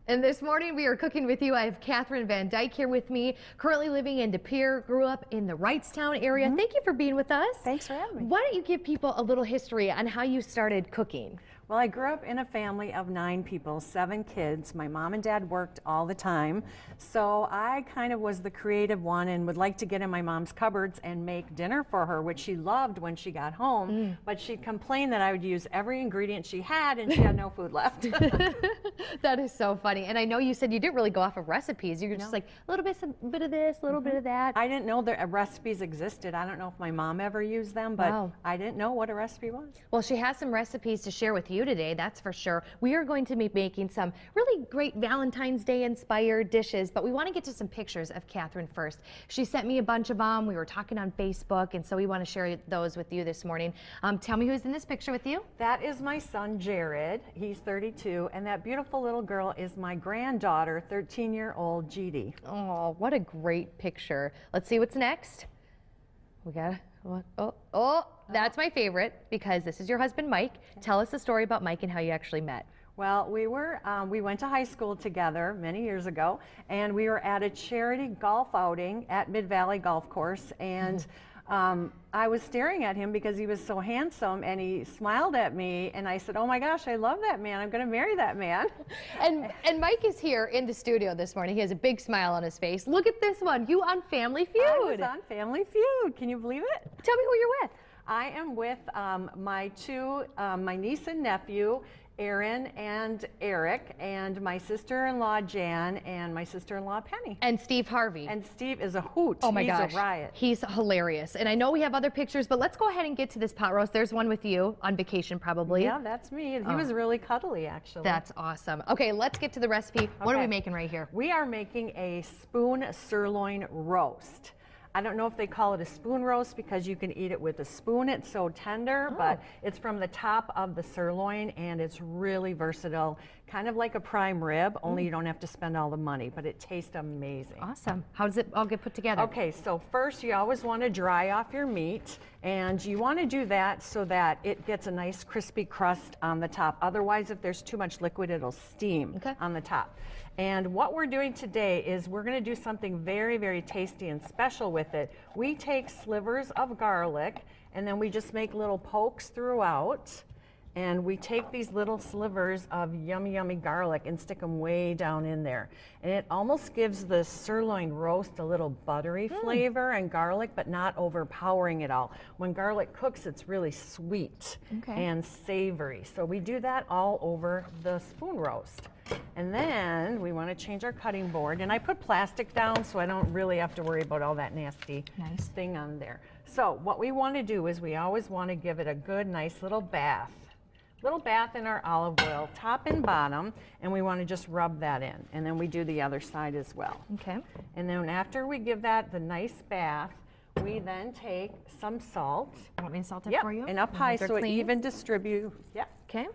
And this morning we are cooking with you. I have Catherine Van Dyke here with me, currently living in De Pere, grew up in the Wrightstown area. Thank you for being with us. Thanks for having me. Why don't you give people a little history on how you started cooking? Well, I grew up in a family of 9 people, 7 kids. My mom and dad worked all the time, so I kind of was the creative one and would like to get in my mom's cupboards and make dinner for her, which she loved when she got home, but she'd complain that I would use every ingredient she had and she had no food left. That is so funny. And I know you said you didn't really go off of recipes. You were just like a little bit of this, a little bit of that. I didn't know that recipes existed. I don't know if my mom ever used them, but Wow. I didn't know what a recipe was. Well, she has some recipes to share with you today, that's for sure. We are going to be making some really great Valentine's Day inspired dishes, but we want to get to some pictures of Catherine first. She sent me a bunch of them. We were talking on Facebook, and so we want to share those with you this morning. Tell me who's in this picture with you. That is my son, Jared. He's 32, and that beautiful little girl is my granddaughter, 13-year-old Jeedy. Oh, what a great picture. Let's see what's next. We got what? Oh, that's my favorite because this is your husband, Mike. Tell us the story about Mike and how you actually met. Well, we went to high school together many years ago, and we were at a charity golf outing at Mid-Valley Golf Course, and I was staring at him because he was so handsome, and he smiled at me, and I said, "Oh my gosh, I love that man. I'm going to marry that man." And Mike is here in the studio this morning. He has a big smile on his face. Look at this one. You on Family Feud. I was on Family Feud. Can you believe it? Tell me who you're with. I am with my niece and nephew, Aaron and Eric, and my sister-in-law Jan, and my sister-in-law Penny. And Steve Harvey. And Steve is a hoot. Oh my gosh. He's a riot. He's hilarious. And I know we have other pictures, but let's go ahead and get to this pot roast. There's one with you on vacation probably. Yeah, that's me. He was really cuddly, actually. That's awesome. Okay, let's get to the recipe. What are we making right here? We are making a spoon sirloin roast. I don't know if they call it a spoon roast because you can eat it with a spoon. It's so tender, but it's from the top of the sirloin, and it's really versatile. Kind of like a prime rib, only you don't have to spend all the money, but it tastes amazing. Awesome. How does it all get put together? Okay, so first you always want to dry off your meat, and you want to do that so that it gets a nice crispy crust on the top. Otherwise, if there's too much liquid, it'll steam on the top. And what we're doing today is we're going to do something very, very tasty and special with it. We take slivers of garlic, and then we just make little pokes throughout. And we take these little slivers of yummy, yummy garlic and stick them way down in there. And it almost gives the sirloin roast a little buttery flavor and garlic, but not overpowering it all. When garlic cooks, it's really sweet and savory. So we do that all over the spoon roast. And then we want to change our cutting board. And I put plastic down so I don't really have to worry about all that nasty thing on there. So what we want to do is we always want to give it a good, nice little bath. Little bath in our olive oil, top and bottom, and we want to just rub that in. And then we do the other side as well. Okay. And then after we give that the nice bath, we then take some salt. Want me to salt it for you? And up high so it even distributes. Yep. Okay.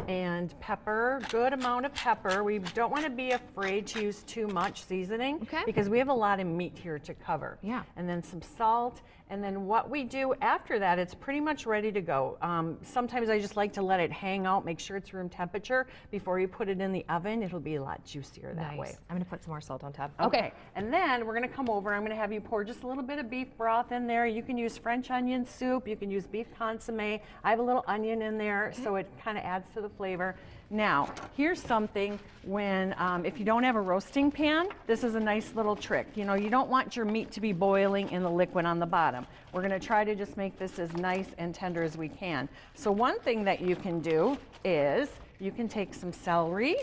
And pepper, good amount of pepper. We don't want to be afraid to use too much seasoning because we have a lot of meat here to cover. Yeah. And then some salt. And then what we do after that, it's pretty much ready to go. Sometimes I just like to let it hang out, make sure it's room temperature. Before you put it in the oven, it'll be a lot juicier that way. I'm going to put some more salt on top. Okay. And then we're going to come over. I'm going to have you pour just a little bit of beef broth in there. You can use French onion soup. You can use beef consomme. I have a little onion in there, so it kind of adds to the flavor. Now, here's something when, if you don't have a roasting pan, this is a nice little trick. You know, you don't want your meat to be boiling in the liquid on the bottom. We're going to try to just make this as nice and tender as we can. So one thing that you can do is you can take some celery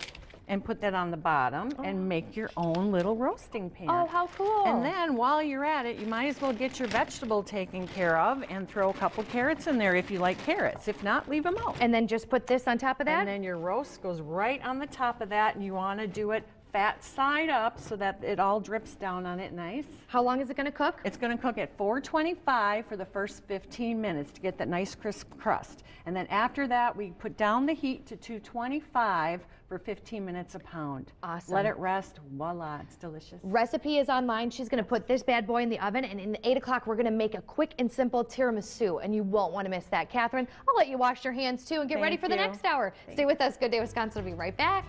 and put that on the bottom and make your own little roasting pan. Oh, how cool. And then while you're at it, you might as well get your vegetable taken care of and throw a couple carrots in there if you like carrots. If not, leave them out. And then just put this on top of that? And then your roast goes right on the top of that, and you want to do it fat side up so that it all drips down on it nice. How long is it going to cook? It's going to cook at 425 for the first 15 minutes to get that nice crisp crust. And then after that, we put down the heat to 225 for 15 minutes a pound. Awesome. Let it rest. Voila, it's delicious. Recipe is online. She's going to put this bad boy in the oven, and in 8 o'clock, we're going to make a quick and simple tiramisu, and you won't want to miss that. Catherine, I'll let you wash your hands too and get ready for the next hour. Stay with us. Good Day Wisconsin will be right back.